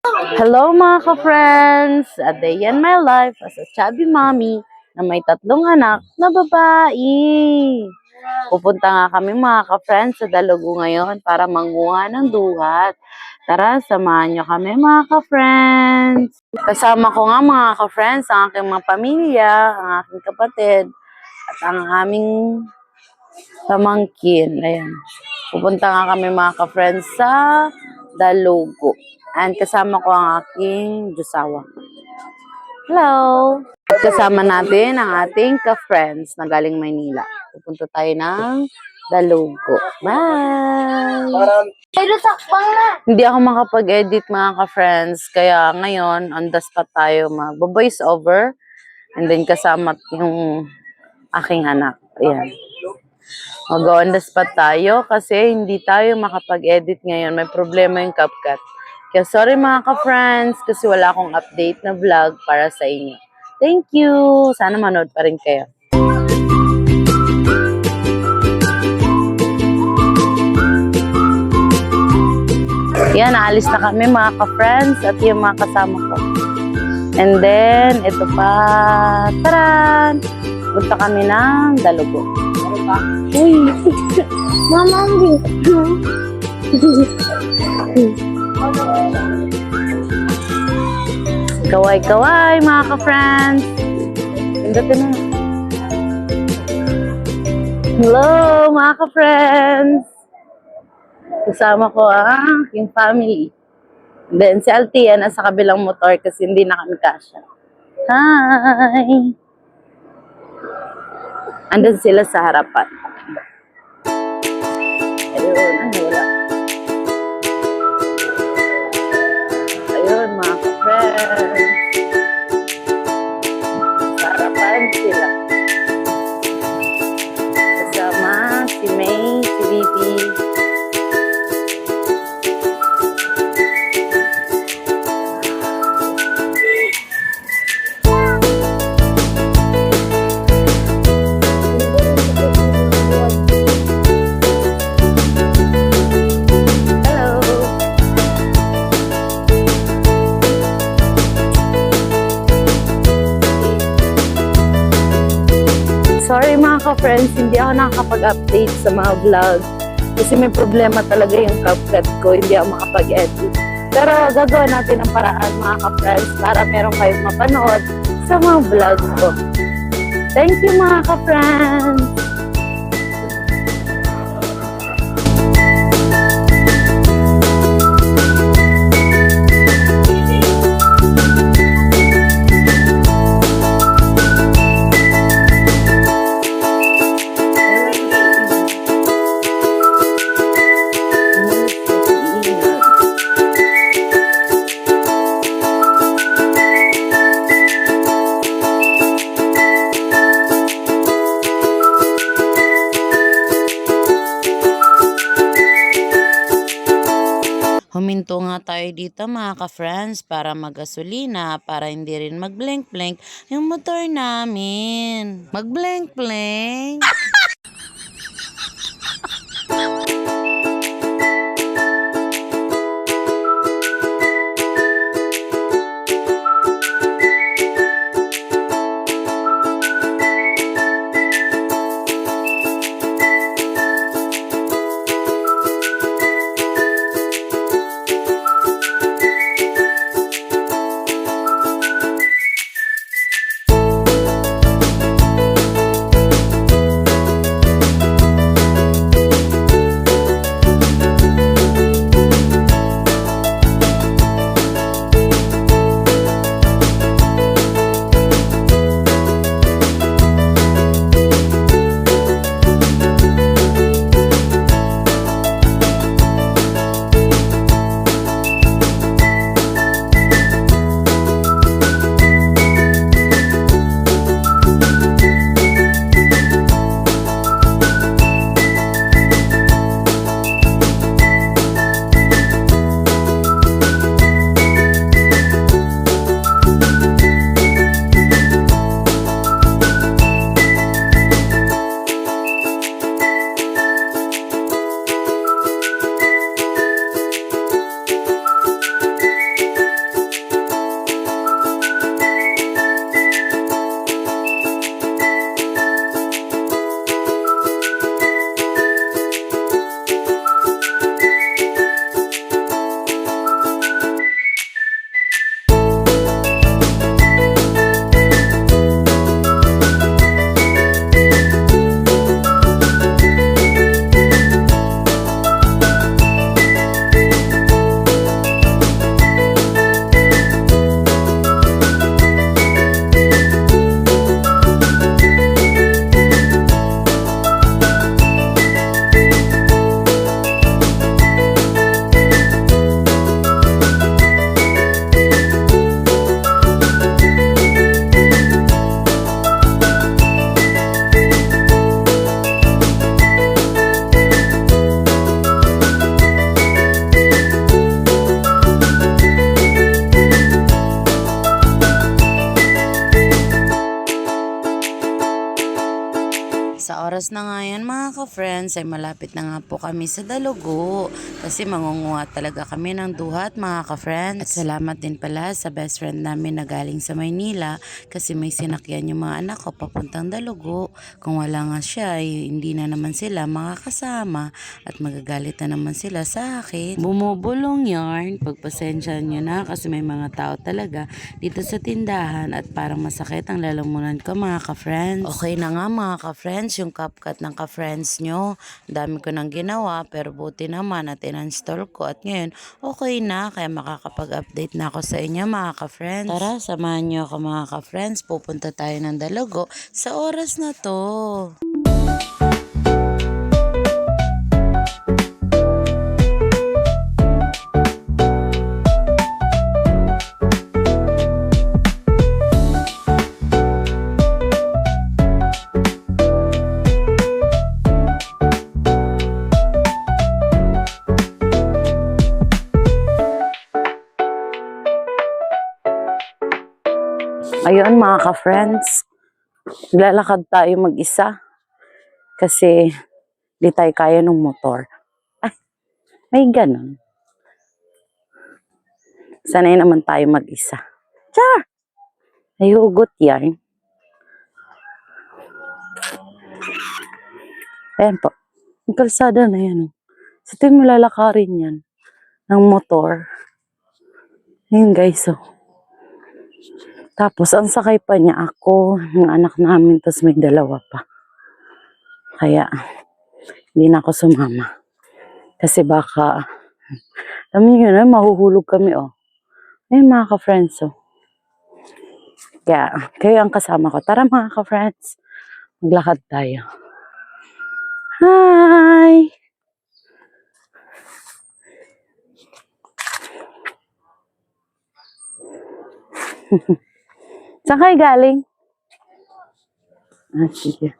Hello mga ka-friends! A day in my life as a chubby mommy na may 3 anak na babae. Pupunta nga kami mga ka-friends sa Dalugu ngayon para manguha ng duhat. Tara, samahan nyo kami mga ka-friends. Kasama ko nga mga ka-friends ang aking mga pamilya, ang aking kapatid, at ang aming pamangkin. Ayan. Pupunta nga kami mga ka-friends sa Dalugu. And kasama ko ang aking Diyosawa. Hello! At kasama natin ang ating ka-friends na galing Maynila. Pupunta tayo ng Dalugu. Bye! Pero takbang na. Hindi ako makapag-edit mga ka-friends. Kaya ngayon, on the spot tayo mag-voice over. And then kasama yung aking anak. Ayan. Mag-on the spot tayo kasi hindi tayo makapag-edit ngayon. May problema yung CapCut. Kaya sorry mga ka-friends kasi wala akong update na vlog para sa inyo. Thank you! Sana manood pa rin kayo. Yan, naalis na kami mga ka-friends at yung mga kasama ko. And then, ito pa, taran! Punta kami ng Dalugu. Uy! Mama, hindi. Kaway-kaway mga ka-friends! Pindutin na. Hello mga ka-friends! Kasama ko ang aking family. And then si Altia nasa kabilang motor kasi hindi na kami kasya. Hi! Andun sila sa harapan. Ayun, ano wala. Ayun mga ka-friends. Sa harapan sila. Kasama si May, si Bibi. Sorry mga ka-friends, hindi ako nakakapag-update sa mga vlog kasi may problema talaga yung CapCut ko, hindi ako makapag-edit. Pero gagawin natin ang paraan mga ka-friends para meron kayong mapanood sa mga vlog ko. Thank you mga ka-friends! Huminto nga tayo dito mga ka-friends para magasolina, para hindi rin mag-blink-blink yung motor namin. Mag-blink-blink! oras na nga yan mga ka-friends ay malapit na nga po kami sa Dalugo kasi mangunguha talaga kami ng duhat mga ka-friends. At salamat din pala sa best friend namin na galing sa Maynila kasi may sinakyan yung mga anak ko papuntang Dalugo. Kung wala nga siya ay hindi na naman sila makakasama at magagalit na naman sila sa akin. Bumubulong yarn, pagpasensya nyo na kasi may mga tao talaga dito sa tindahan at parang masakit ang lalamunan ko mga ka-friends. Okay na nga mga ka-friends, yung CapCut ng ka-friends nyo. Dami ko nang ginawa pero buti naman at in-install ko at ngayon okay na kaya makakapag-update na ako sa inyo mga ka-friends. Tara, samahan nyo ako mga ka-friends. Pupunta tayo ng Dalugo sa oras na to. Ayun mga ka-friends, lalakad tayo mag-isa kasi di tayo kaya ng motor. Ay, may ganun. Sanay naman tayo mag-isa. Char! Ay, hugot yan. Ayan po. Yung kalsada na yan. Sa tingin mo lalakarin yan ng motor. Ayun guys, oh. Tapos, ang sakay pa niya ako, ng anak namin, tapos may dalawa pa. Kaya, hindi na ako sumama. Kasi baka, alam niyo na, mahuhulog kami, oh. Ayun mga ka-friends, oh. Kaya, kayo ang kasama ko. Tara mga ka-friends, maglakad tayo. Hi! Saan kayo galing? Ah, sige.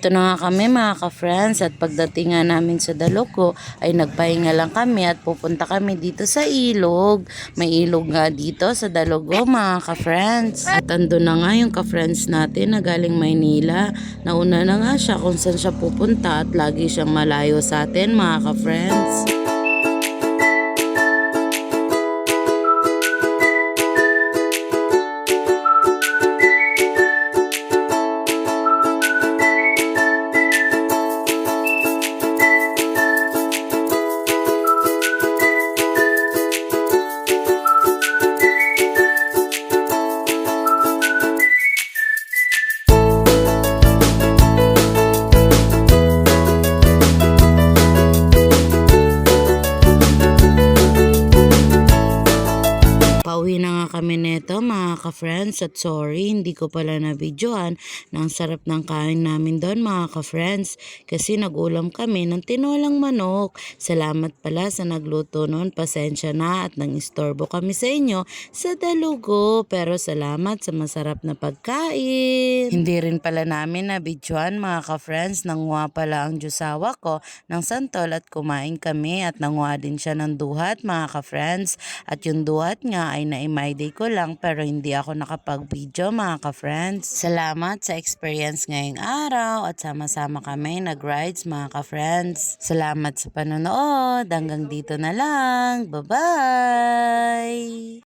Dito na nga kami mga ka-friends at pagdating nga namin sa Dalugo ay nagpahinga lang kami at pupunta kami dito sa ilog. May ilog nga dito sa Dalugo mga ka-friends. At andun na nga yung ka-friends natin na galing Maynila. Nauna na nga siya kung saan siya pupunta at lagi siyang malayo sa atin mga ka-friends. ka-friends at sorry hindi ko pala na-videohan ng sarap ng kain namin doon mga ka-friends kasi nagulam kami ng tinolang manok. Salamat pala sa nagluto noon, pasensya na at nang istorbo kami sa inyo sa dalugo pero salamat sa masarap na pagkain. Hindi rin pala namin na-videohan mga ka-friends, nanguha pala ang jusawa ko ng santol at kumain kami at nanguha din siya ng duhat mga ka-friends at yung duhat nga ay na-my day ko lang pero hindi ako nakapag-video mga ka-friends. Salamat sa experience ngayong araw at sama-sama kami nag-rides mga ka-friends. Salamat sa panonood. Hanggang dito na lang. Bye-bye!